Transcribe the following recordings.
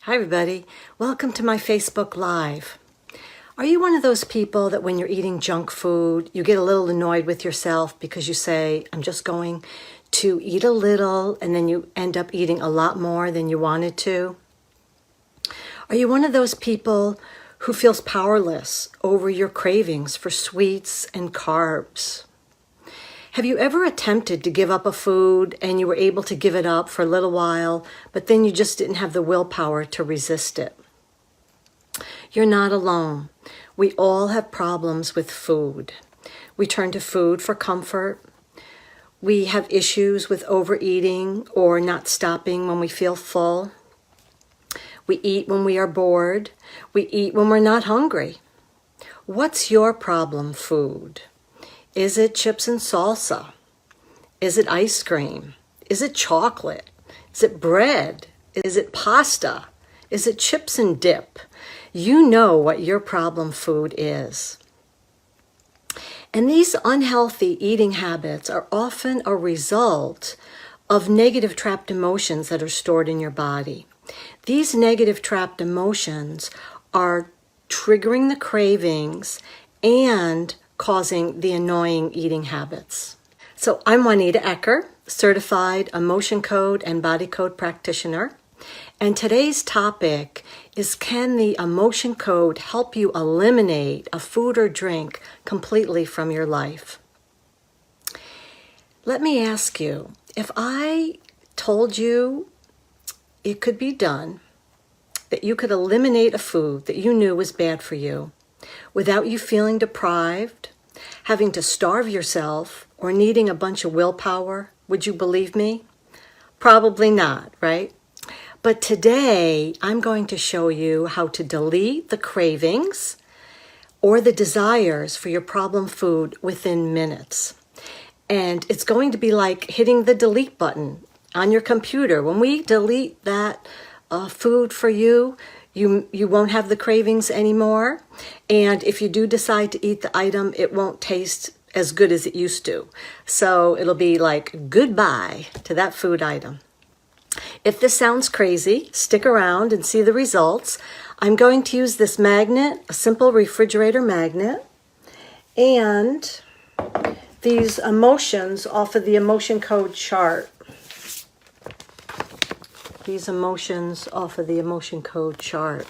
Hi everybody, welcome to my Facebook Live. Are you one of those people that when you're eating junk food, you get a little annoyed with yourself because you say, I'm just going to eat a little, and then you end up eating a lot more than you wanted to? Are you one of those people who feels powerless over your cravings for sweets and carbs? Have you ever attempted to give up a food and you were able to give it up for a little while, but then you just didn't have the willpower to resist it? You're not alone. We all have problems with food. We turn to food for comfort. We have issues with overeating or not stopping when we feel full. We eat when we are bored. We eat when we're not hungry. What's your problem food? Is it chips and salsa? Is it ice cream? Is it chocolate? Is it bread? Is it pasta? Is it chips and dip? You know what your problem food is. And these unhealthy eating habits are often a result of negative trapped emotions that are stored in your body. These negative trapped emotions are triggering the cravings and causing the annoying eating habits. So I'm Juanita Ecker, certified emotion code and body code practitioner. And today's topic is, can the emotion code help you eliminate a food or drink completely from your life? Let me ask you, if I told you it could be done, that you could eliminate a food that you knew was bad for you, without you feeling deprived, having to starve yourself, or needing a bunch of willpower, would you believe me? Probably not, right? But today, I'm going to show you how to delete the cravings or the desires for your problem food within minutes. And it's going to be like hitting the delete button on your computer. When we delete that food for you, you won't have the cravings anymore. And if you do decide to eat the item, it won't taste as good as it used to. So it'll be like goodbye to that food item. If this sounds crazy, stick around and see the results. I'm going to use this magnet, a simple refrigerator magnet, and these emotions off of the emotion code chart. These emotions off of the emotion code chart.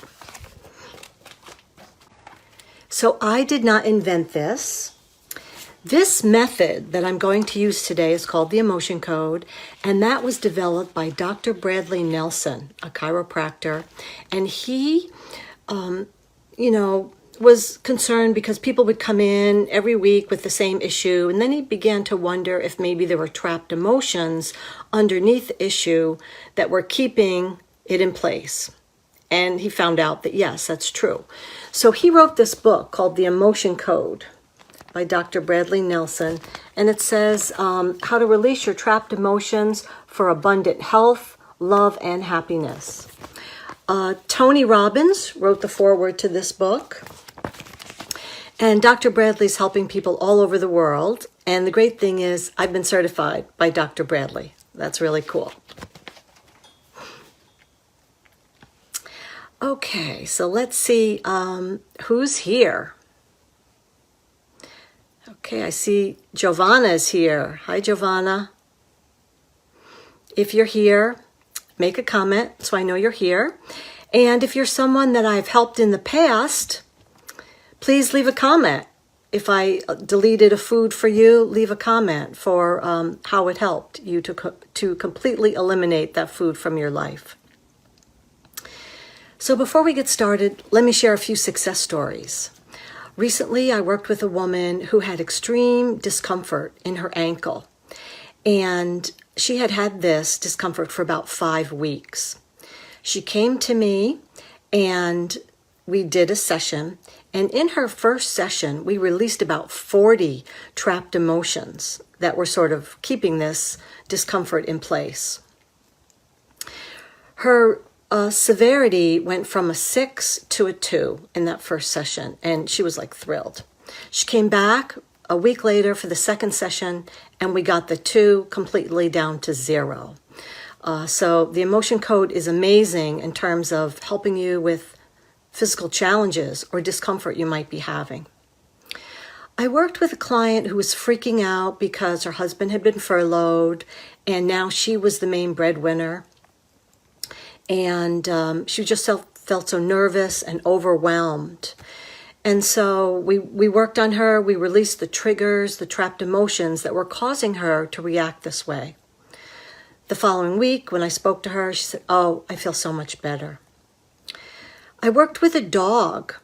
So I did not invent this. This method that I'm going to use today is called the emotion code, and that was developed by Dr. Bradley Nelson, a chiropractor, and he, was concerned because people would come in every week with the same issue, and then he began to wonder if maybe there were trapped emotions underneath the issue that were keeping it in place. And he found out that yes, that's true. So he wrote this book called The Emotion Code by Dr. Bradley Nelson, and it says how to release your trapped emotions for abundant health, love, and happiness. Tony Robbins wrote the foreword to this book. And Dr. Bradley's helping people all over the world. And the great thing is, I've been certified by Dr. Bradley. That's really cool. Okay, so let's see who's here. Okay, I see Giovanna is here. Hi, Giovanna. If you're here, make a comment so I know you're here. And if you're someone that I've helped in the past, please leave a comment. If I deleted a food for you, leave a comment for how it helped you to completely eliminate that food from your life. So before we get started, let me share a few success stories. Recently, I worked with a woman who had extreme discomfort in her ankle, and she had had this discomfort for about 5 weeks. She came to me and we did a session, and in her first session, we released about 40 trapped emotions that were sort of keeping this discomfort in place. Her severity went from a 6 to a 2 in that first session, and she was like thrilled. She came back a week later for the second session, and we got the 2 completely down to 0. So the emotion code is amazing in terms of helping you with physical challenges or discomfort you might be having. I worked with a client who was freaking out because her husband had been furloughed and now she was the main breadwinner. And she just felt so nervous and overwhelmed. And so we worked on her. We released the triggers, the trapped emotions that were causing her to react this way. The following week, when I spoke to her, she said, "Oh, I feel so much better." I worked with a dog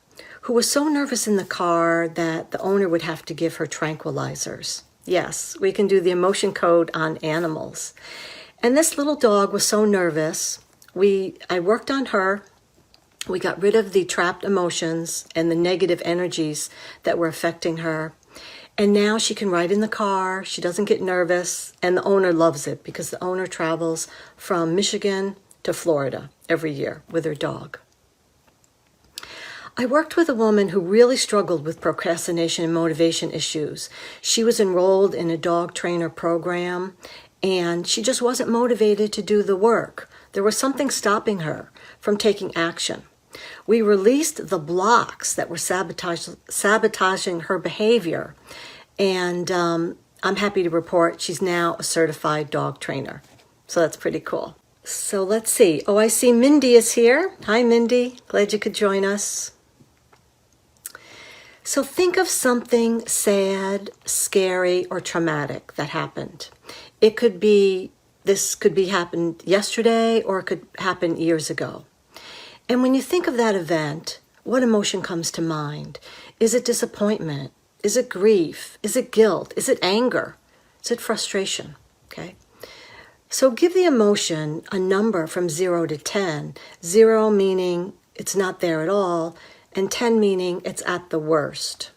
who was so nervous in the car that the owner would have to give her tranquilizers. Yes, we can do the emotion code on animals. And this little dog was so nervous. I worked on her. We got rid of the trapped emotions and the negative energies that were affecting her. And now she can ride in the car. She doesn't get nervous. And the owner loves it because the owner travels from Michigan to Florida every year with her dog. I worked with a woman who really struggled with procrastination and motivation issues. She was enrolled in a dog trainer program, and she just wasn't motivated to do the work. There was something stopping her from taking action. We released the blocks that were sabotaging her behavior, and I'm happy to report she's now a certified dog trainer. So that's pretty cool. So let's see. Oh, I see Mindy is here. Hi, Mindy. Glad you could join us. So think of something sad, scary, or traumatic that happened. This could be happened yesterday, or it could happen years ago. And when you think of that event, what emotion comes to mind? Is it disappointment? Is it grief? Is it guilt? Is it anger? Is it frustration? Okay. So give the emotion a number from 0 to 10. 0 meaning it's not there at all, and 10 meaning it's at the worst.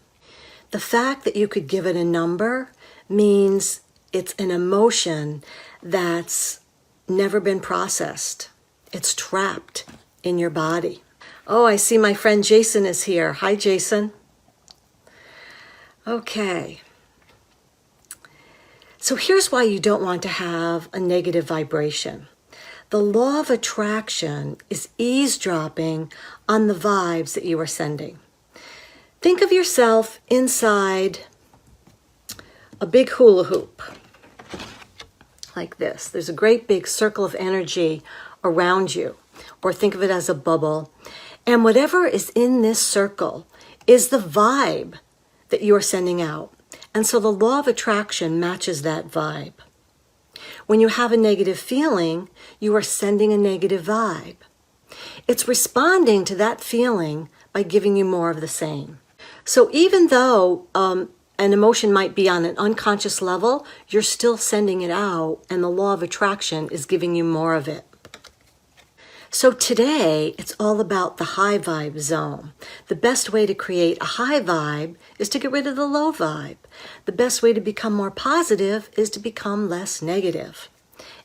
The fact that you could give it a number means it's an emotion that's never been processed. It's trapped in your body. Oh, I see my friend Jason is here. Hi, Jason. Okay. So here's why you don't want to have a negative vibration. The law of attraction is eavesdropping on the vibes that you are sending. Think of yourself inside a big hula hoop, like this. There's a great big circle of energy around you, or think of it as a bubble. And whatever is in this circle is the vibe that you are sending out. And so the law of attraction matches that vibe. When you have a negative feeling, you are sending a negative vibe. It's responding to that feeling by giving you more of the same. So even though an emotion might be on an unconscious level, you're still sending it out, and the law of attraction is giving you more of it. So today, it's all about the high vibe zone. The best way to create a high vibe is to get rid of the low vibe. The best way to become more positive is to become less negative.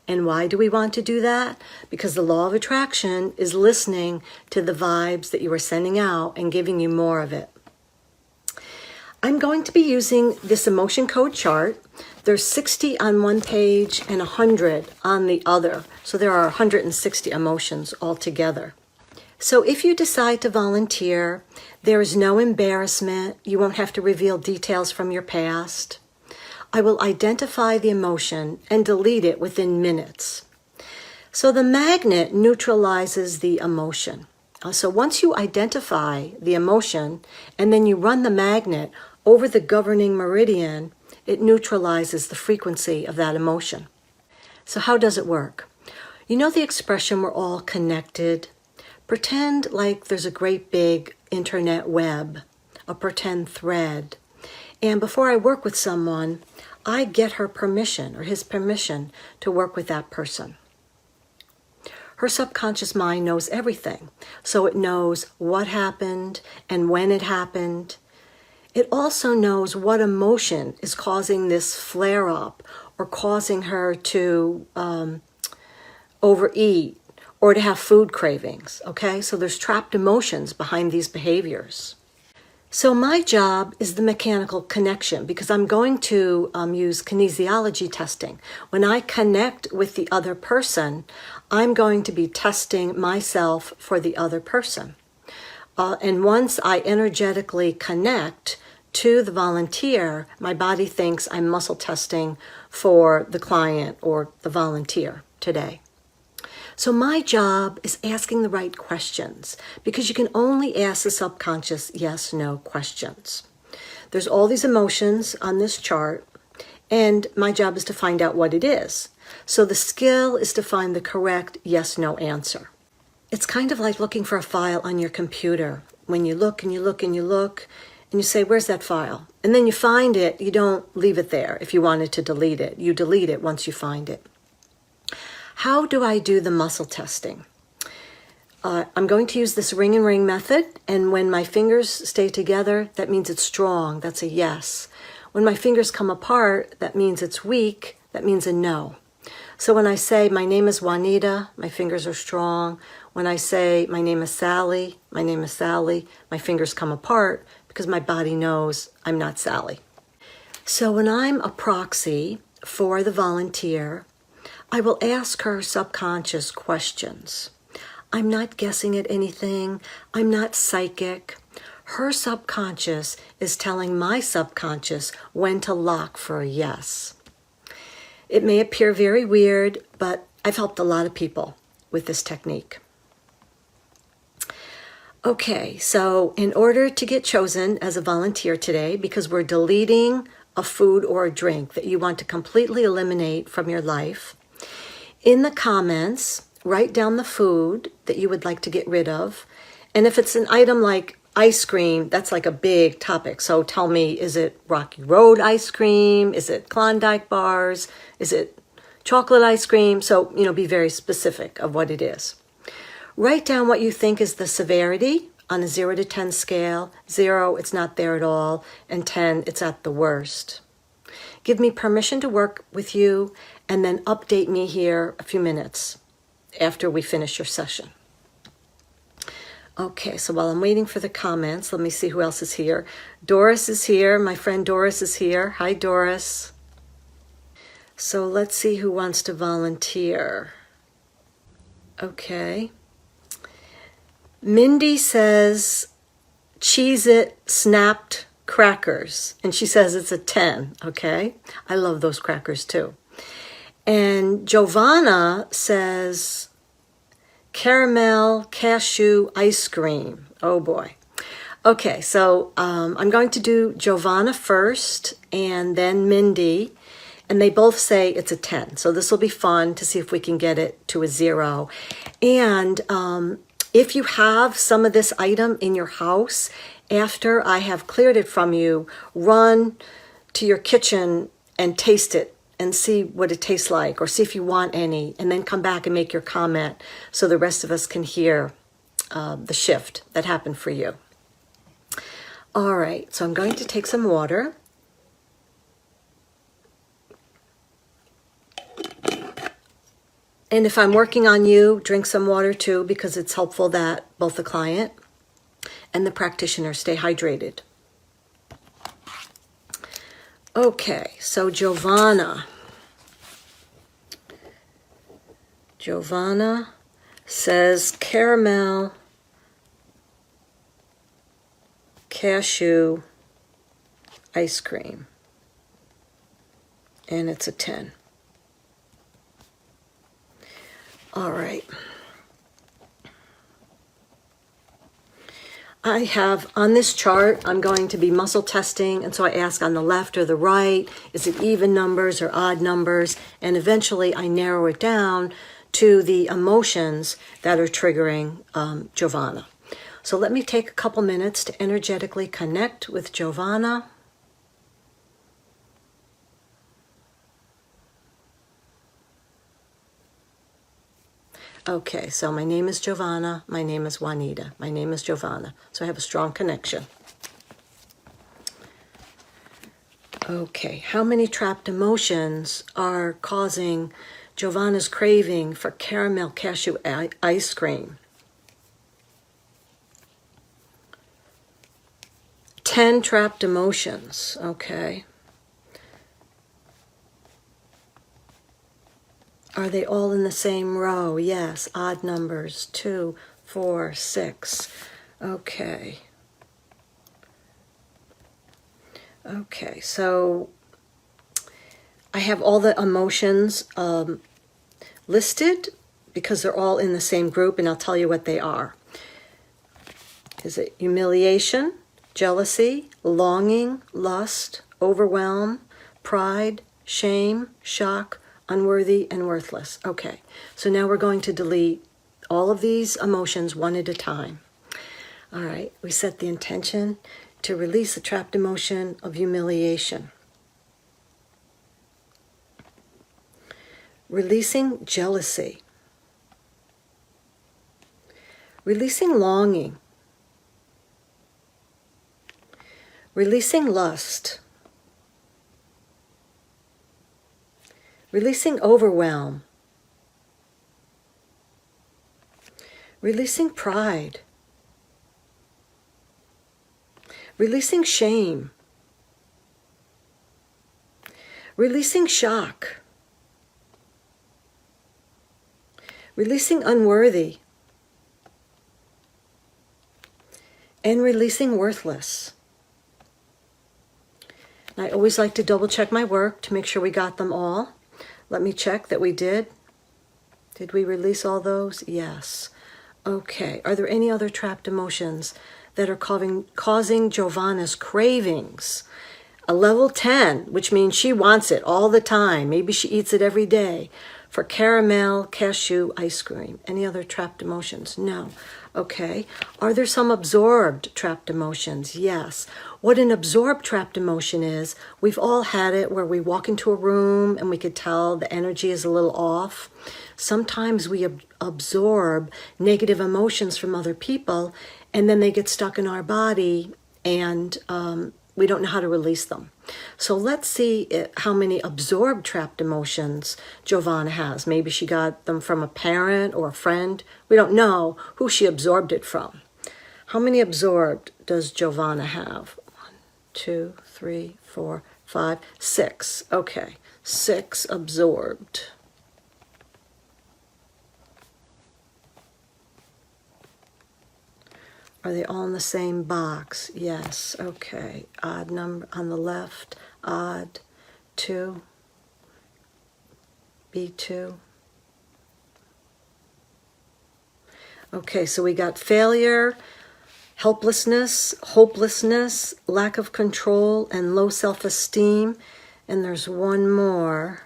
And why do we want to do that? Because the law of attraction is listening to the vibes that you are sending out and giving you more of it. I'm going to be using this emotion code chart. There's 60 on one page and 100 on the other. So there are 160 emotions altogether. So if you decide to volunteer, there is no embarrassment. You won't have to reveal details from your past. I will identify the emotion and delete it within minutes. So the magnet neutralizes the emotion. So once you identify the emotion and then you run the magnet over the governing meridian, it neutralizes the frequency of that emotion. So how does it work? You know the expression, we're all connected? Pretend like there's a great big internet web, a pretend thread. And before I work with someone, I get her permission or his permission to work with that person. Her subconscious mind knows everything. So it knows what happened and when it happened. It also knows what emotion is causing this flare-up or causing her to overeat or to have food cravings, okay? So there's trapped emotions behind these behaviors. So my job is the mechanical connection because I'm going to use kinesiology testing. When I connect with the other person, I'm going to be testing myself for the other person. And once I energetically connect to the volunteer, my body thinks I'm muscle testing for the client or the volunteer today. So my job is asking the right questions because you can only ask the subconscious yes/no questions. There's all these emotions on this chart, and my job is to find out what it is. So the skill is to find the correct yes/no answer. It's kind of like looking for a file on your computer. When you look and you look and you look, and you say, where's that file? And then you find it, you don't leave it there if you wanted to delete it. You delete it once you find it. How do I do the muscle testing? I'm going to use this ring and ring method, and when my fingers stay together, that means it's strong, that's a yes. When my fingers come apart, that means it's weak, that means a no. So when I say, my name is Juanita, my fingers are strong. When I say, my name is Sally, my name is Sally, my fingers come apart because my body knows I'm not Sally. So when I'm a proxy for the volunteer, I will ask her subconscious questions. I'm not guessing at anything. I'm not psychic. Her subconscious is telling my subconscious when to lock for a yes. It may appear very weird, but I've helped a lot of people with this technique. Okay, so in order to get chosen as a volunteer today, because we're deleting a food or a drink that you want to completely eliminate from your life, in the comments, write down the food that you would like to get rid of. And if it's an item like ice cream, that's like a big topic. So tell me, is it Rocky Road ice cream? Is it Klondike bars? Is it chocolate ice cream? So, be very specific of what it is. Write down what you think is the severity on a 0 to 10 scale. 0, it's not there at all, and 10, it's at the worst. Give me permission to work with you, and then update me here a few minutes after we finish your session. Okay, so while I'm waiting for the comments, let me see who else is here. Doris is here. My friend Doris is here. Hi, Doris. So let's see who wants to volunteer. Okay. Mindy says, cheez-it snapped crackers. And she says it's a 10, okay? I love those crackers too. And Giovanna says, caramel cashew ice cream. Oh boy. Okay, so I'm going to do Giovanna first and then Mindy. And they both say it's a 10. So this will be fun to see if we can get it to a 0. And if you have some of this item in your house, after I have cleared it from you, run to your kitchen and taste it and see what it tastes like, or see if you want any, and then come back and make your comment so the rest of us can hear the shift that happened for you. All right, so I'm going to take some water. And if I'm working on you, drink some water too, because it's helpful that both the client and the practitioner stay hydrated. Okay, so Giovanna says caramel cashew ice cream, and it's a 10. All right. I have on this chart, I'm going to be muscle testing, and so I ask on the left or the right, is it even numbers or odd numbers? And eventually I narrow it down to the emotions that are triggering Giovanna. So let me take a couple minutes to energetically connect with Giovanna. Okay, so my name is Giovanna, my name is Juanita, my name is Giovanna. So I have a strong connection. Okay, how many trapped emotions are causing Giovanna's craving for caramel cashew ice cream? 10 trapped emotions, okay? Are they all in the same row? Yes, odd numbers, 2, 4, 6. Okay. Okay, so I have all the emotions listed because they're all in the same group, and I'll tell you what they are. Is it humiliation, jealousy, longing, lust, overwhelm, pride, shame, shock, unworthy, and worthless? Okay, so now we're going to delete all of these emotions one at a time. All right, we set the intention to release the trapped emotion of humiliation. Releasing jealousy. Releasing longing. Releasing lust. Releasing overwhelm. Releasing pride. Releasing shame. Releasing shock. Releasing unworthy. And releasing worthless. I always like to double check my work to make sure we got them all. Let me check that we did. Did we release all those? Yes. Okay. Are there any other trapped emotions that are causing Giovanna's cravings? A level 10, which means she wants it all the time. Maybe she eats it every day. For caramel, cashew, ice cream. Any other trapped emotions? No. Okay. Are there some absorbed trapped emotions? Yes. What an absorbed trapped emotion is, we've all had it where we walk into a room and we could tell the energy is a little off. Sometimes we absorb negative emotions from other people, and then they get stuck in our body, and we don't know how to release them. So let's see how many absorbed trapped emotions Giovanna has. Maybe she got them from a parent or a friend. We don't know who she absorbed it from. How many absorbed does Giovanna have? 1, 2, 3, 4, 5, 6. Okay, 6 absorbed. Are they all in the same box? Yes. Okay. Odd number on the left. Odd. 2. B2. Okay, so we got failure, helplessness, hopelessness, lack of control, and low self-esteem. And there's one more.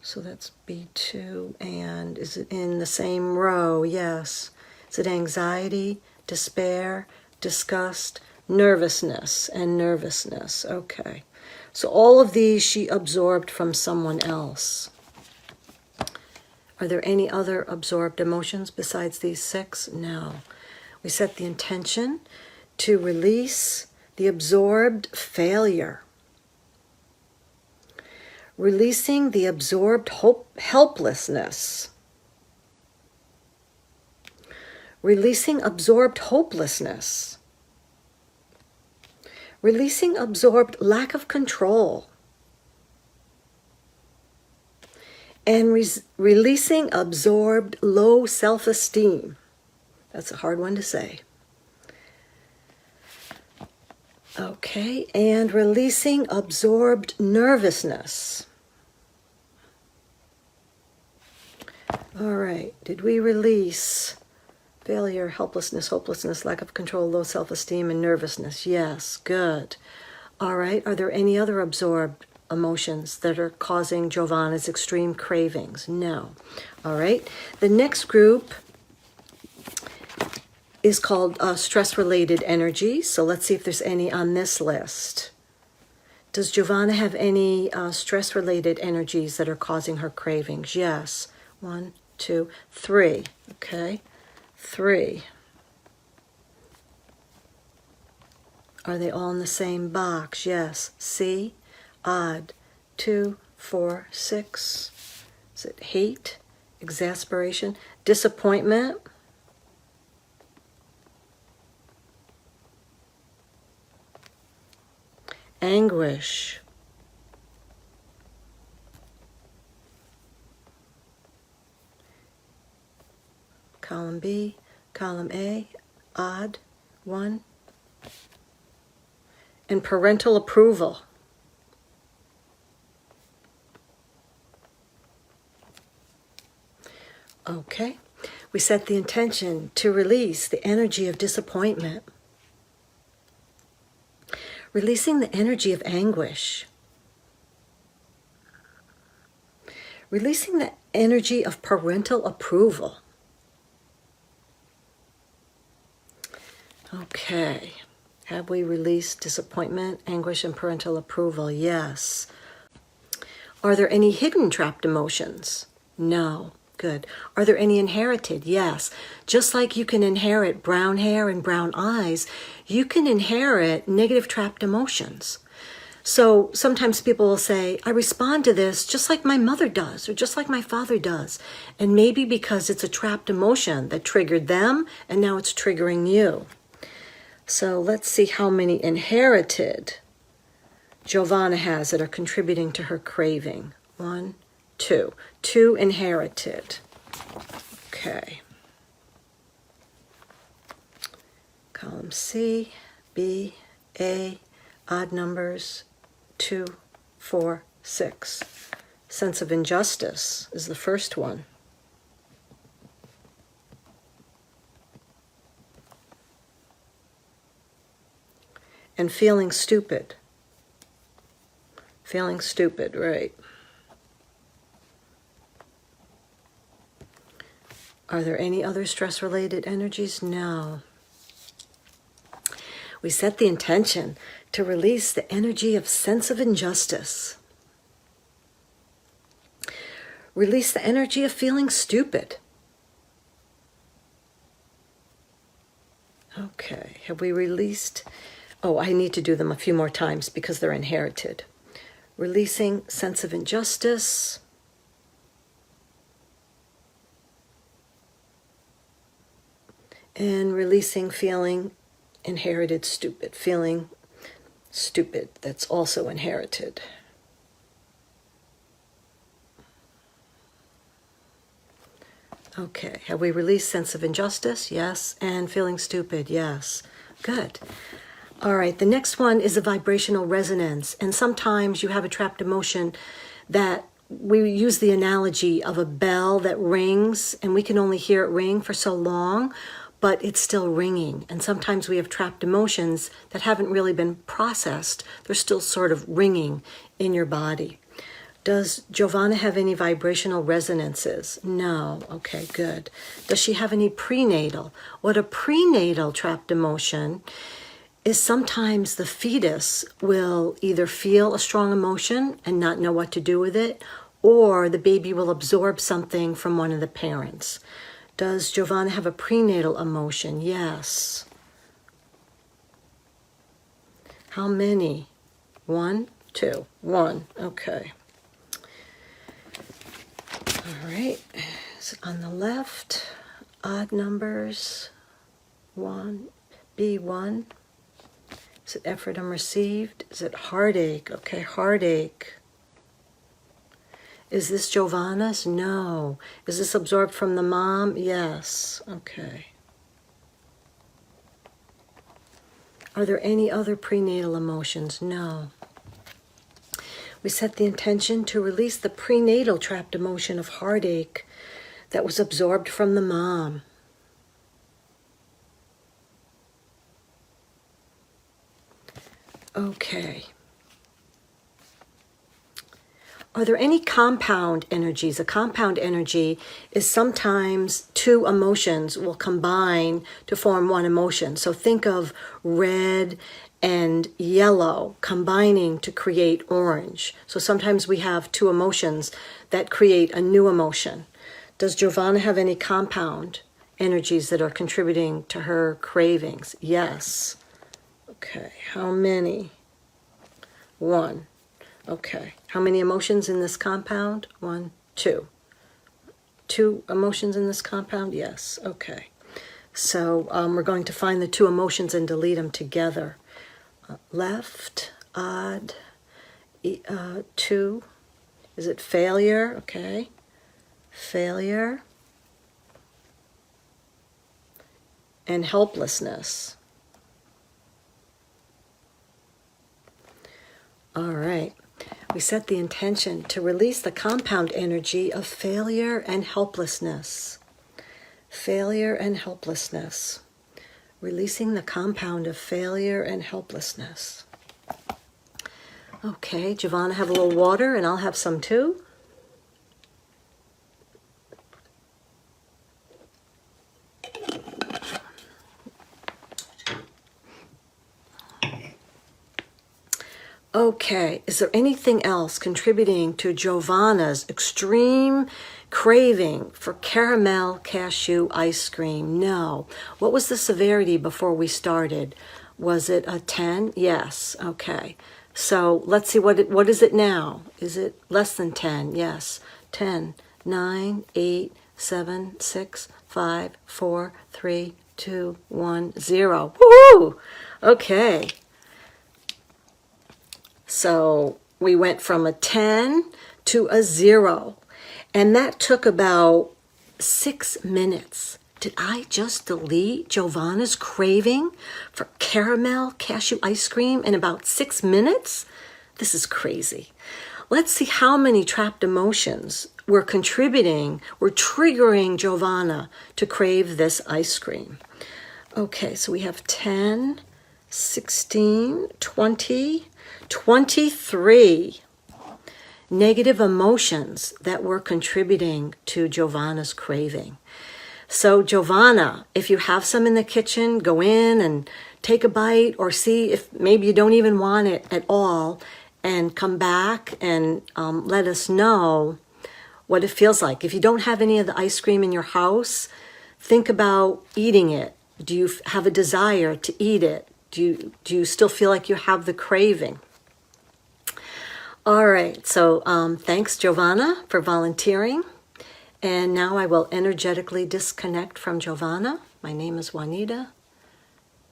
So that's B2. And is it in the same row? Yes. Is it anxiety, despair, disgust, nervousness, and nervousness? Okay. So all of these she absorbed from someone else. Are there any other absorbed emotions besides these 6? No. We set the intention to release the absorbed failure. Releasing the absorbed helplessness. Releasing absorbed hopelessness. Releasing absorbed lack of control. And releasing absorbed low self-esteem. That's a hard one to say. Okay, and releasing absorbed nervousness. All right, did we release failure, helplessness, hopelessness, lack of control, low self-esteem, and nervousness? Yes, good. All right, are there any other absorbed emotions that are causing Giovanna's extreme cravings? No. All right, the next group is called stress-related energy. So let's see if there's any on this list. Does Giovanna have any stress-related energies that are causing her cravings? Yes. 1, 2, 3. Okay. 3. Are they all in the same box? Yes. C. Odd. 2, 4, 6. Is it hate, exasperation, disappointment? anguish. Column B, column A, odd, 1. And parental approval. Okay, we set the intention to release the energy of disappointment. Releasing the energy of anguish. Releasing the energy of parental approval. Okay, have we released disappointment, anguish, and parental approval? Yes. Are there any hidden trapped emotions? No. Good. Are there any inherited? Yes. Just like you can inherit brown hair and brown eyes, you can inherit negative trapped emotions. So sometimes people will say, I respond to this just like my mother does or just like my father does. And maybe because it's a trapped emotion that triggered them and now it's triggering you. So let's see how many inherited Giovanna has that are contributing to her craving. 1, 2. 2 inherited. Okay. Column C, B, A, odd numbers, 2, 4, 6. Sense of injustice is the first one. And feeling stupid. Feeling stupid, right. Are there any other stress-related energies? No. We set the intention to release the energy of sense of injustice. Release the energy of feeling stupid. Okay, have we released? Oh, I need to do them a few more times because they're inherited. Releasing sense of injustice. And releasing feeling inherited stupid. Feeling stupid, that's also inherited. Okay, have we released sense of injustice? Yes. And feeling stupid? Yes. Good. All right, the next one is a vibrational resonance. And sometimes you have a trapped emotion that we use the analogy of a bell that rings, and we can only hear it ring for so long, but it's still ringing. And sometimes we have trapped emotions that haven't really been processed. They're still sort of ringing in your body. Does Giovanna have any vibrational resonances? No. Okay, good. Does she have any prenatal? What a prenatal trapped emotion is, sometimes the fetus will either feel a strong emotion and not know what to do with it, or the baby will absorb something from one of the parents. Does Giovanna have a prenatal emotion? Yes. How many? 1, 2, 1. Okay. All right. So on the left, odd numbers. 1, B1. Is it effort unreceived? Is it heartache? Okay, heartache. Is this Giovanna's? No. Is this absorbed from the mom? Yes. Okay. Are there any other prenatal emotions? No. We set the intention to release the prenatal trapped emotion of heartache that was absorbed from the mom. Okay. Are there any compound energies? A compound energy is sometimes two emotions will combine to form one emotion. So think of red and yellow combining to create orange. So sometimes we have two emotions that create a new emotion. Does Giovanna have any compound energies that are contributing to her cravings? Yes. Okay, how many? 1. Okay, how many emotions in this compound? 1, 2. 2 emotions in this compound? Yes, okay. So we're going to find the 2 emotions and delete them together. Left, odd, two, is it failure? Okay, failure and helplessness. All right. We set the intention to release the compound energy of failure and helplessness. Failure and helplessness. Releasing the compound of failure and helplessness. Okay, Giovanna, have a little water and I'll have some too. Okay, is there anything else contributing to Giovanna's extreme craving for caramel cashew ice cream? No. What was the severity before we started? Was it a 10? Yes. Okay. So let's see, what is it now? Is it less than 10? Yes. 10, 9, 8, 7, 6, 5, 4, 3, 2, 1, 0. Woohoo! Okay. So we went from a 10 to a 0, and that took about 6 minutes. Did I just delete Giovanna's craving for caramel cashew ice cream in about 6 minutes? This is crazy. Let's see how many trapped emotions were triggering Giovanna to crave this ice cream. Okay, so we have 10, 16, 20, 23 negative emotions that were contributing to Giovanna's craving. So Giovanna, if you have some in the kitchen, go in and take a bite, or see if maybe you don't even want it at all, and come back and let us know what it feels like. If you don't have any of the ice cream in your house, think about eating it. Do you have a desire to eat it? Do you still feel like you have the craving? All right, so thanks, Giovanna, for volunteering. And now I will energetically disconnect from Giovanna. My name is Juanita.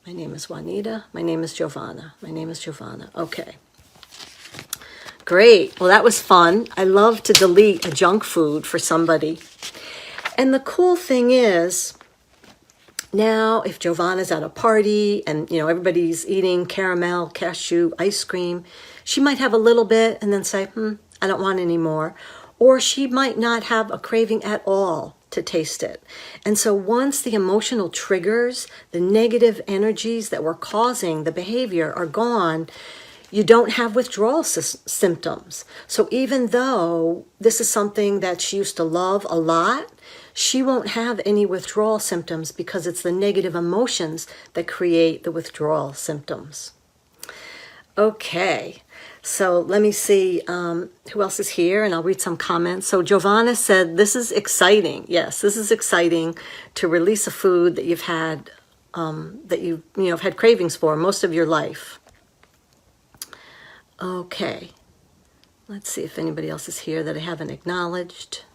My name is Juanita. My name is Giovanna. My name is Giovanna. Okay. Great. Well, that was fun. I love to delete a junk food for somebody. And the cool thing is, now, if Giovanna's at a party and, everybody's eating caramel, cashew, ice cream, she might have a little bit and then say, I don't want any more. Or she might not have a craving at all to taste it. And so once the emotional triggers, the negative energies that were causing the behavior are gone, you don't have withdrawal symptoms. So even though this is something that she used to love a lot, she won't have any withdrawal symptoms because it's the negative emotions that create the withdrawal symptoms. Okay, so let me see who else is here, and I'll read some comments. So Giovanna said, this is exciting. Yes, this is exciting to release a food that you've had, that you've had cravings for most of your life. Okay, let's see if anybody else is here that I haven't acknowledged.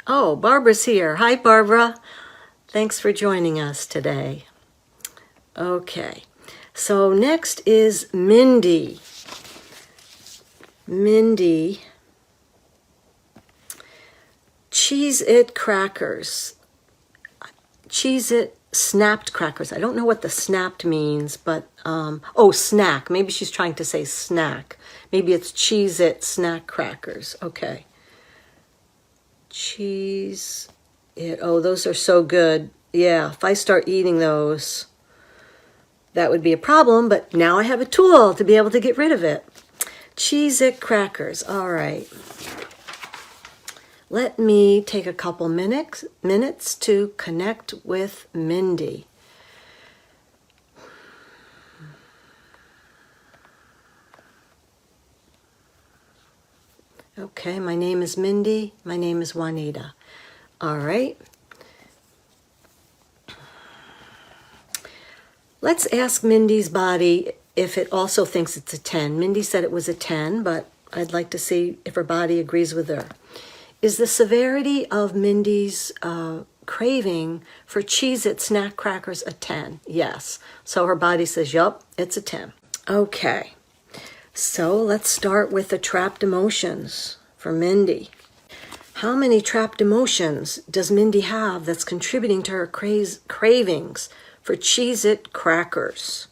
Oh, Barbara's here. Hi, Barbara. Thanks for joining us today. Okay, so next is Mindy. Mindy, cheez-it crackers. Cheez-it snapped crackers. I don't know what the snapped means, but, snack. Maybe she's trying to say snack. Maybe it's cheez-it snack crackers. Okay. Cheez-it. Oh, those are so good. Yeah, if I start eating those, that would be a problem, but now I have a tool to be able to get rid of it. Cheez-it crackers. All right. Let me take a couple minutes to connect with Mindy. Okay, my name is Mindy. My name is Juanita. All right. Let's ask Mindy's body if it also thinks it's a 10. Mindy said it was a 10, but I'd like to see if her body agrees with her. Is the severity of Mindy's craving for cheez-it snack crackers a 10? Yes. So her body says, yup, it's a 10. Okay. So let's start with the trapped emotions for Mindy. How many trapped emotions does Mindy have that's contributing to her cravings for cheez-it crackers?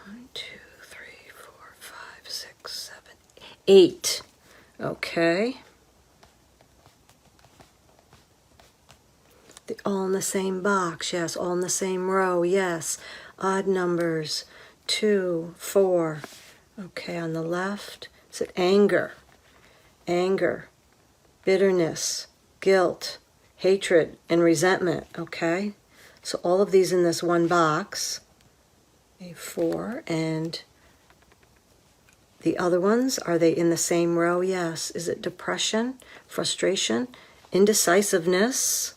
1, 2, 3, 4, 5, 6, 7, 8. Okay. All in the same box, yes. All in the same row, yes. Odd numbers, 2, 4. Okay, on the left, is it anger? Anger, bitterness, guilt, hatred, and resentment, okay? So all of these in this one box, a 4, and the other ones, are they in the same row? Yes. Is it depression, frustration, indecisiveness,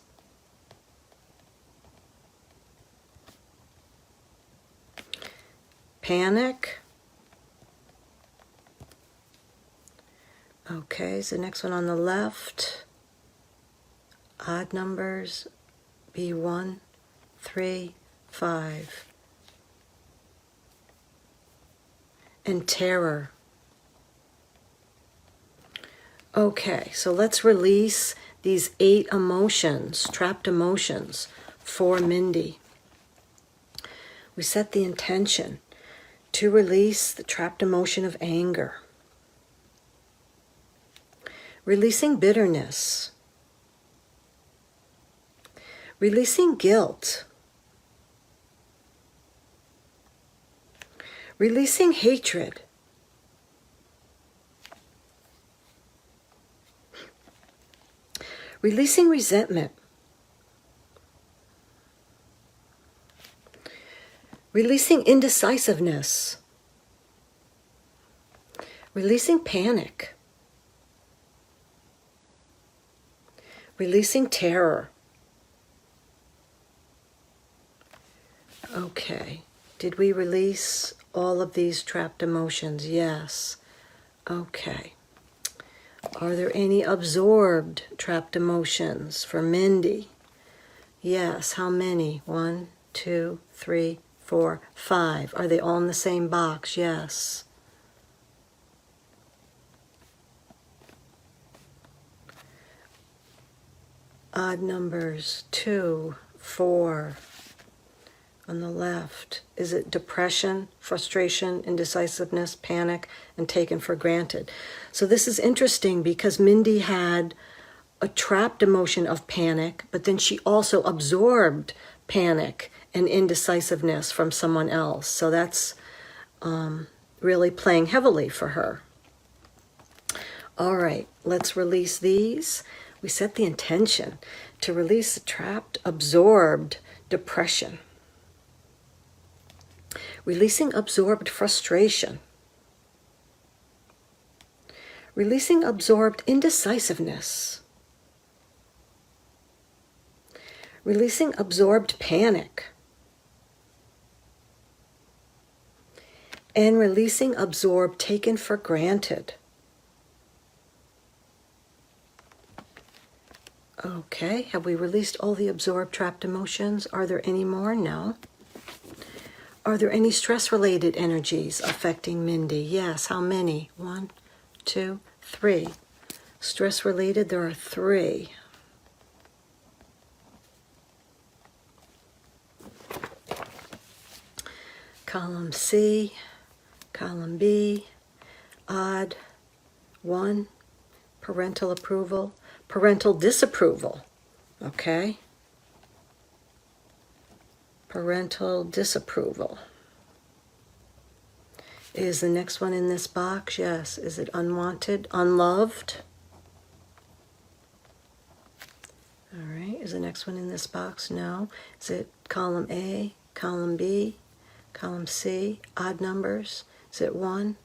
panic? Okay, so the next one on the left, odd numbers, B1, 3, 5. And terror. Okay, so let's release these 8 emotions, trapped emotions, for Mindy. We set the intention to release the trapped emotion of anger. Releasing bitterness. Releasing guilt. Releasing hatred. Releasing resentment. Releasing indecisiveness. Releasing panic. Releasing terror. Okay. Did we release all of these trapped emotions? Yes. Okay. Are there any absorbed trapped emotions for Mindy? Yes. How many? 1, 2, 3, 4, 5. Are they all in the same box? Yes. Odd numbers, 2, 4. On the left, is it depression, frustration, indecisiveness, panic, and taken for granted? So this is interesting because Mindy had a trapped emotion of panic, but then she also absorbed panic and indecisiveness from someone else. So that's really playing heavily for her. All right, let's release these. We set the intention to release the trapped, absorbed depression. Releasing absorbed frustration. Releasing absorbed indecisiveness. Releasing absorbed panic. And releasing absorbed taken for granted. Okay, have we released all the absorbed trapped emotions? Are there any more? No. Are there any stress-related energies affecting Mindy? Yes. How many? 1, 2, 3. Stress-related, there are 3. Column C, column B, odd, 1, parental approval, parental disapproval, okay? Parental disapproval. Is the next one in this box? Yes. Is it unwanted, unloved? All right. Is the next one in this box? No. Is it column A, column B, column C, odd numbers? Is it 1?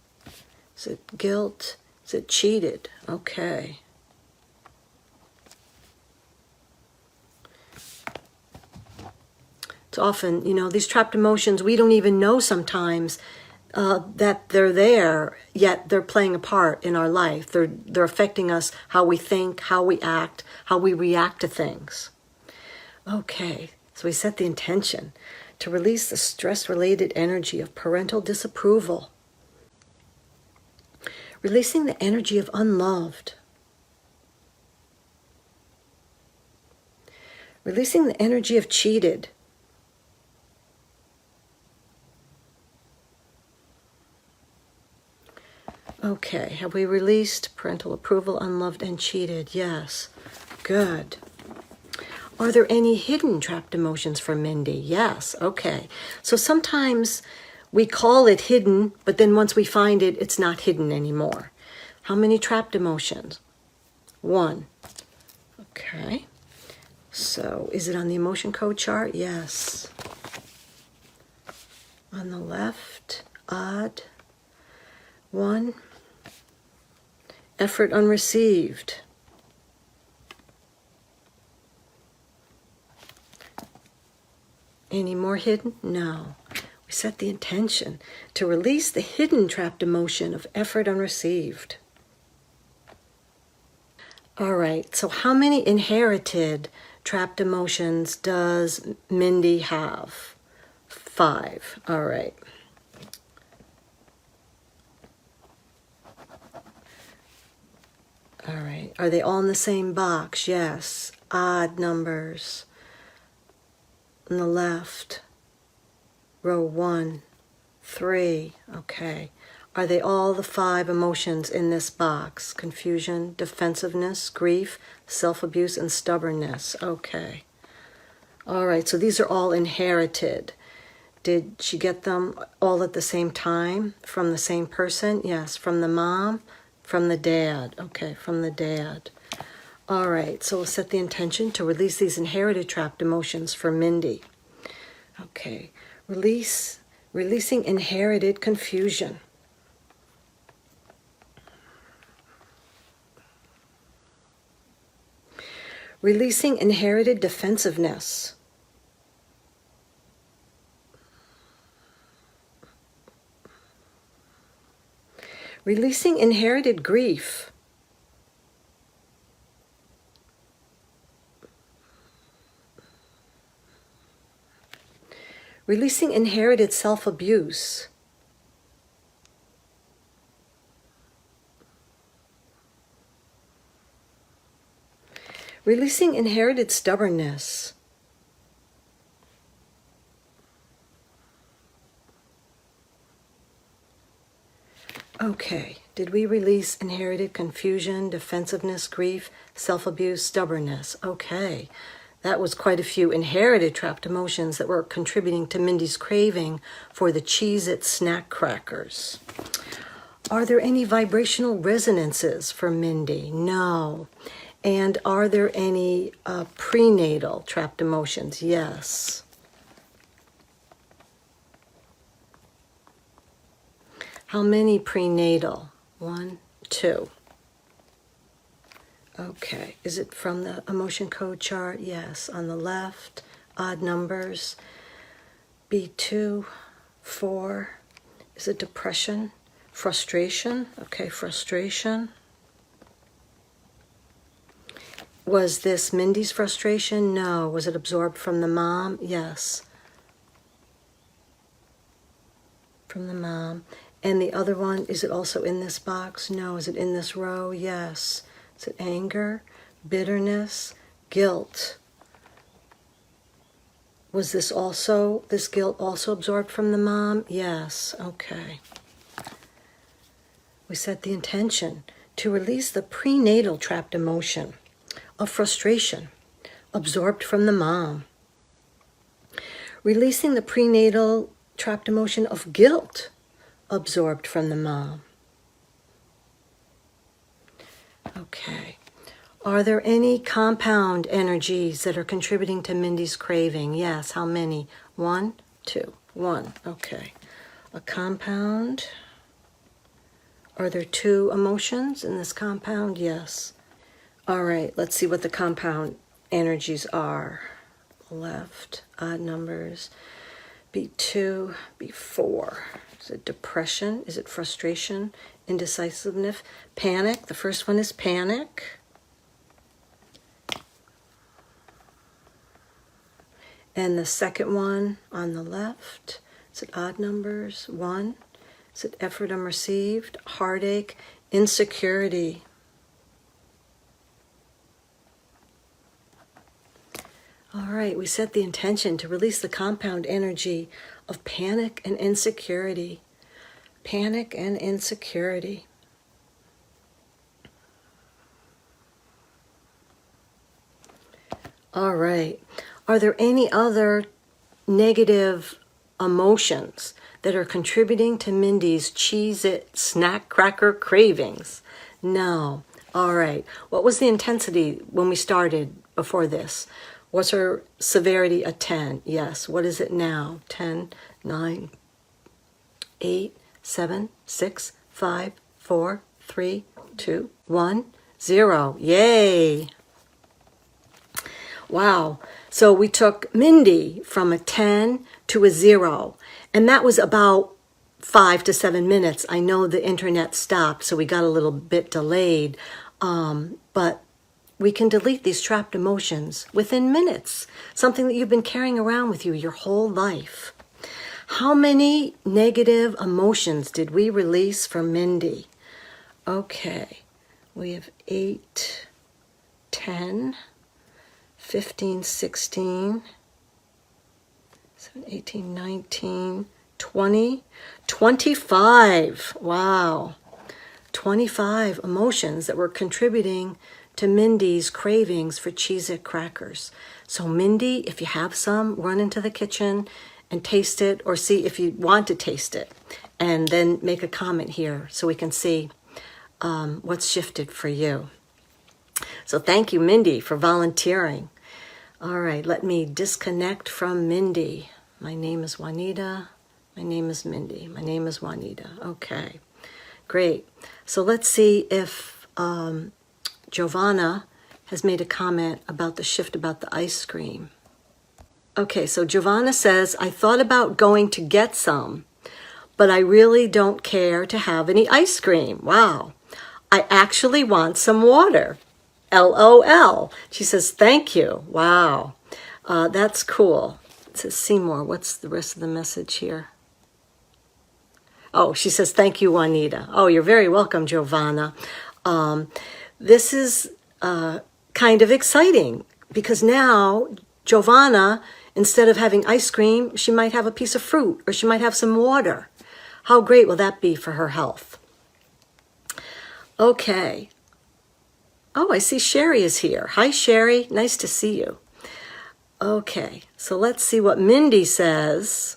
Is it guilt? Is it cheated? Okay. It's often, these trapped emotions, we don't even know sometimes that they're there, yet they're playing a part in our life. They're affecting us, how we think, how we act, how we react to things. Okay, so we set the intention to release the stress-related energy of parental disapproval. Releasing the energy of unloved. Releasing the energy of cheated. Okay, have we released parental approval, unloved, and cheated? Yes. Good. Are there any hidden trapped emotions for Mindy? Yes. Okay. So sometimes we call it hidden, but then once we find it, it's not hidden anymore. How many trapped emotions? 1. Okay. So is it on the emotion code chart? Yes. On the left, odd. 1. Effort unreceived. Any more hidden? No. We set the intention to release the hidden trapped emotion of effort unreceived. All right, so how many inherited trapped emotions does Mindy have? 5. All right. All right. Are they all in the same box? Yes. Odd numbers. On the left, row 1, 3. Okay. Are they all the 5 emotions in this box? Confusion, defensiveness, grief, self-abuse, and stubbornness. Okay. All right. So these are all inherited. Did she get them all at the same time from the same person? Yes. From the mom? From the dad. Okay, from the dad. All right, so we'll set the intention to release these inherited trapped emotions for Mindy. Okay, releasing inherited confusion. Releasing inherited defensiveness. Releasing inherited grief. Releasing inherited self-abuse. Releasing inherited stubbornness. Okay, did we release inherited confusion, defensiveness, grief, self-abuse, stubbornness? Okay, that was quite a few inherited trapped emotions that were contributing to Mindy's craving for the cheez-it snack crackers. Are there any vibrational resonances for Mindy? No. And are there any prenatal trapped emotions? Yes. How many prenatal? 1, 2. Okay. Is it from the emotion code chart? Yes. On the left, odd numbers. B2, 4. Is it depression? Frustration? Okay, frustration. Was this Mindy's frustration? No. Was it absorbed from the mom? Yes. From the mom. And the other one, is it also in this box? No. Is it in this row? Yes. Is it anger, bitterness, guilt? Was this guilt also absorbed from the mom? Yes. Okay. We set the intention to release the prenatal trapped emotion of frustration absorbed from the mom. Releasing the prenatal trapped emotion of guilt absorbed from the mom. Okay. Are there any compound energies that are contributing to Mindy's craving? Yes. How many? 1, 2. 1. Okay. A compound. Are there 2 emotions in this compound? Yes. All right. Let's see what the compound energies are. Left, odd numbers. B2, B4. Is it depression? Is it frustration? Indecisiveness? Panic? The first one is panic. And the second one on the left, is it odd numbers? 1. Is it effort unreceived? Heartache? insecurity. All right, we set the intention to release the compound energy of panic and insecurity. Panic and insecurity. All right. Are there any other negative emotions that are contributing to Mindy's cheez-it snack cracker cravings? No. All right. What was the intensity when we started before this? Was her severity a 10? Yes. What is it now? 10, 9, 8, 7, 6, 5, 4, 3, 2, 1, 0. Yay. Wow. So we took Mindy from a 10 to a 0. And that was about 5 to 7 minutes. I know the internet stopped, so we got a little bit delayed. But we can delete these trapped emotions within minutes. Something that you've been carrying around with you your whole life. How many negative emotions did we release from Mindy? Okay. We have 8, 10, 15, 16, 17, 18, 19, 20, 25. Wow. 25 emotions that were contributing to Mindy's cravings for cheez-it crackers. So Mindy, if you have some, run into the kitchen and taste it, or see if you want to taste it, and then make a comment here so we can see what's shifted for you. So thank you, Mindy, for volunteering. All right, let me disconnect from Mindy. My name is Juanita. My name is Mindy. My name is Juanita. Okay, great. So let's see if Giovanna has made a comment about the shift about the ice cream. Okay, so Giovanna says, I thought about going to get some, but I really don't care to have any ice cream. Wow. I actually want some water. LOL. She says, thank you. Wow. That's cool. It says, Seymour. What's the rest of the message here? Oh, she says, thank you, Juanita. Oh, you're very welcome, Giovanna. This is kind of exciting because now Giovanna, instead of having ice cream, she might have a piece of fruit or she might have some water. How great will that be for her health? Okay. Oh, I see Sherry is here. Hi, Sherry. Nice to see you. Okay, so let's see what Mindy says.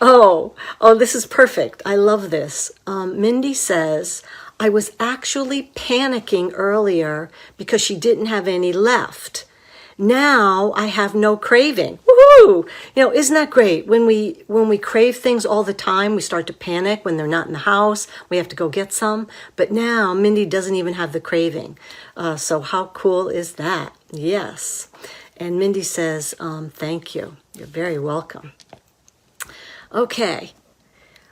Oh, this is perfect. I love this. Mindy says, I was actually panicking earlier because she didn't have any left. Now I have no craving. Woohoo! Isn't that great? When we crave things all the time, we start to panic when they're not in the house. We have to go get some. But now Mindy doesn't even have the craving. So how cool is that? Yes. And Mindy says, thank you. You're very welcome. Okay.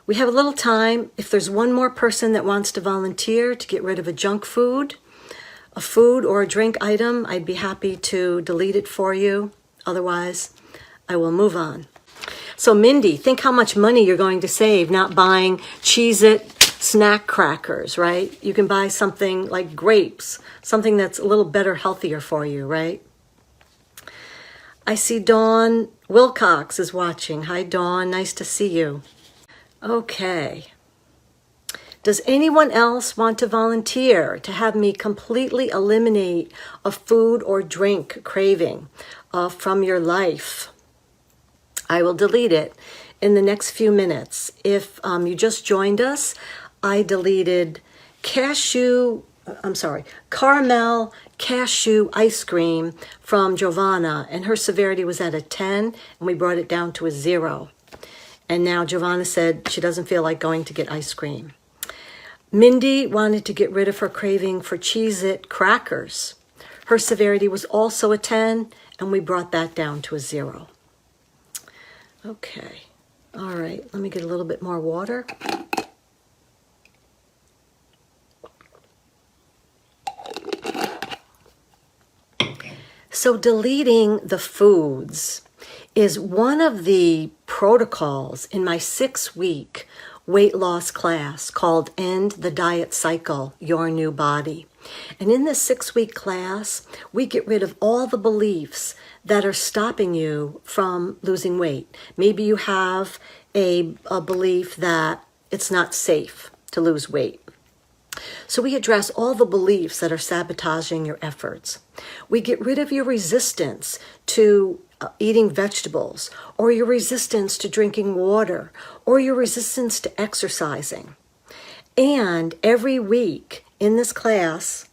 We have a little time. If there's one more person that wants to volunteer to get rid of a junk food, a food or a drink item, I'd be happy to delete it for you. Otherwise, I will move on. So Mindy, think how much money you're going to save not buying cheez-it snack crackers, right? You can buy something like grapes, something that's a little better, healthier for you, right? I see Dawn Wilcox is watching. Hi, Dawn. Nice to see you. Okay. Does anyone else want to volunteer to have me completely eliminate a food or drink craving from your life? I will delete it in the next few minutes. If you just joined us, I deleted caramel cashew ice cream from Giovanna, and her severity was at a 10, and we brought it down to a 0. And now Giovanna said she doesn't feel like going to get ice cream. Mindy wanted to get rid of her craving for cheez-it crackers. Her severity was also a 10, and we brought that down to a 0. Okay. All right. Let me get a little bit more water. So deleting the foods is one of the protocols in my 6-week weight loss class called End the Diet Cycle, Your New Body. And in this 6-week class, we get rid of all the beliefs that are stopping you from losing weight. Maybe you have a belief that it's not safe to lose weight. So we address all the beliefs that are sabotaging your efforts. We get rid of your resistance to eating vegetables, or your resistance to drinking water, or your resistance to exercising. And every week in this class,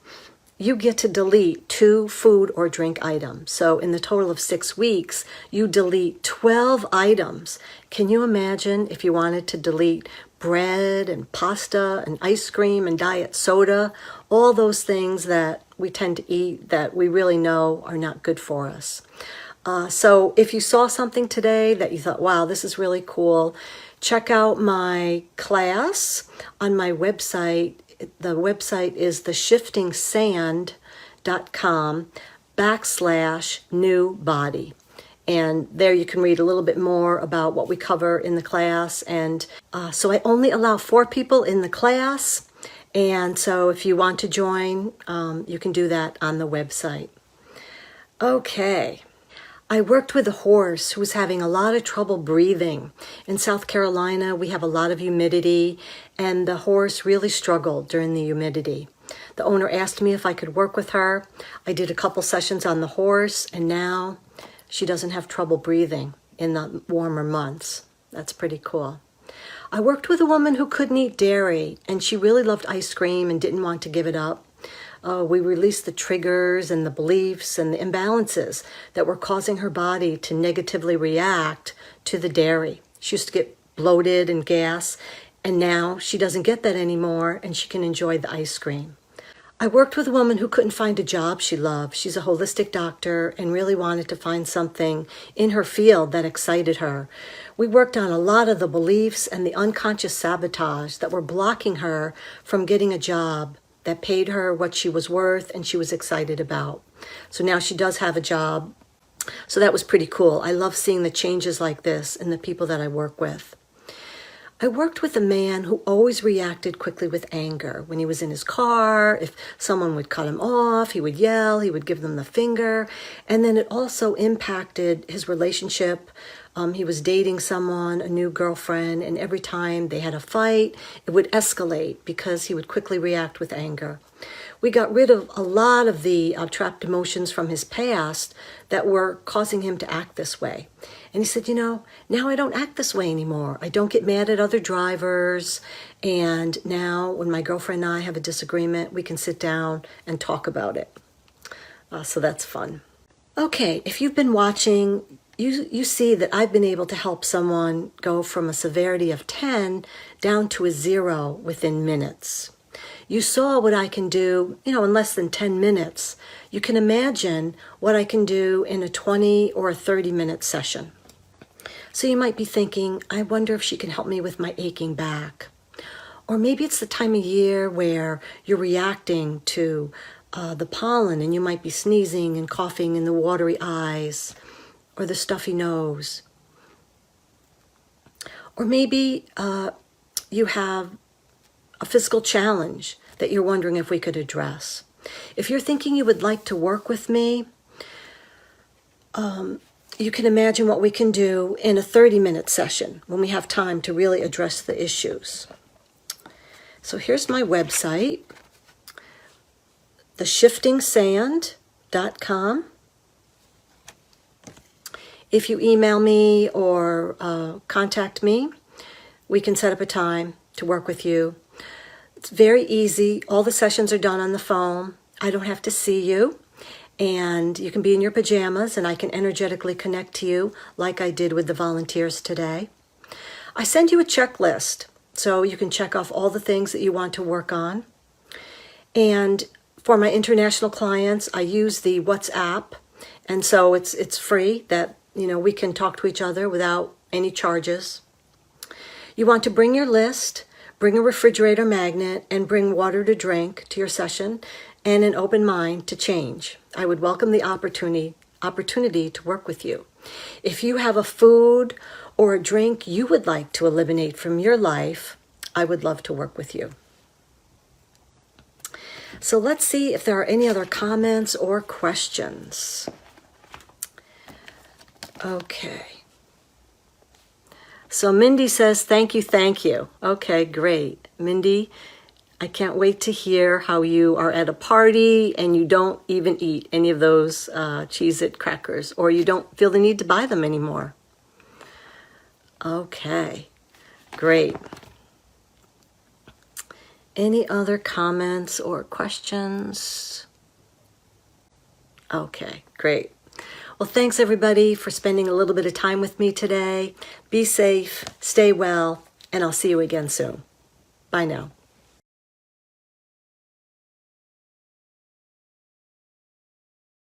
you get to delete 2 food or drink items. So in the total of 6 weeks, you delete 12 items. Can you imagine if you wanted to delete bread and pasta and ice cream and diet soda, all those things that we tend to eat that we really know are not good for us? So if you saw something today that you thought, wow, this is really cool, check out my class on my website. The website is theshiftingsand.com/new body. And there you can read a little bit more about what we cover in the class. And so I only allow 4 people in the class. And so if you want to join, you can do that on the website. Okay. I worked with a horse who was having a lot of trouble breathing. In South Carolina, we have a lot of humidity, and the horse really struggled during the humidity. The owner asked me if I could work with her. I did a couple sessions on the horse, and now she doesn't have trouble breathing in the warmer months. That's pretty cool. I worked with a woman who couldn't eat dairy, and she really loved ice cream and didn't want to give it up. We released the triggers and the beliefs and the imbalances that were causing her body to negatively react to the dairy. She used to get bloated and gas, and now she doesn't get that anymore, and she can enjoy the ice cream. I worked with a woman who couldn't find a job she loved. She's a holistic doctor and really wanted to find something in her field that excited her. We worked on a lot of the beliefs and the unconscious sabotage that were blocking her from getting a job that paid her what she was worth and she was excited about. So now she does have a job. So that was pretty cool. I love seeing the changes like this in the people that I work with. I worked with a man who always reacted quickly with anger. When he was in his car, if someone would cut him off, he would yell, he would give them the finger. And then it also impacted his relationship. He was dating someone, a new girlfriend, and every time they had a fight, it would escalate because he would quickly react with anger. We got rid of a lot of the trapped emotions from his past that were causing him to act this way. And he said, now I don't act this way anymore. I don't get mad at other drivers. And now when my girlfriend and I have a disagreement, we can sit down and talk about it. So that's fun. Okay, if you've been watching, you see that I've been able to help someone go from a severity of 10 down to a 0 within minutes. You saw what I can do, in less than 10 minutes. You can imagine what I can do in a 20 or a 30-minute session. So you might be thinking, I wonder if she can help me with my aching back. Or maybe it's the time of year where you're reacting to the pollen and you might be sneezing and coughing and the watery eyes or the stuffy nose. Or maybe you have a physical challenge that you're wondering if we could address. If you're thinking you would like to work with me, you can imagine what we can do in a 30-minute session when we have time to really address the issues. So here's my website, theshiftingsand.com. If you email me or contact me, we can set up a time to work with you. It's very easy. All the sessions are done on the phone. I don't have to see you. And you can be in your pajamas and I can energetically connect to you like I did with the volunteers today. I send you a checklist so you can check off all the things that you want to work on. And for my international clients, I use the WhatsApp. And so it's free that we can talk to each other without any charges. You want to bring your list, bring a refrigerator magnet, and bring water to drink to your session, and an open mind to change. I would welcome the opportunity to work with you. If you have a food or a drink you would like to eliminate from your life, I would love to work with you. So let's see if there are any other comments or questions. Okay. So Mindy says, thank you, thank you. Okay, great. Mindy, I can't wait to hear how you are at a party and you don't even eat any of those cheez-it crackers, or you don't feel the need to buy them anymore. Okay, great. Any other comments or questions? Okay, great. Well, thanks everybody for spending a little bit of time with me today. Be safe, stay well, and I'll see you again soon. Bye now.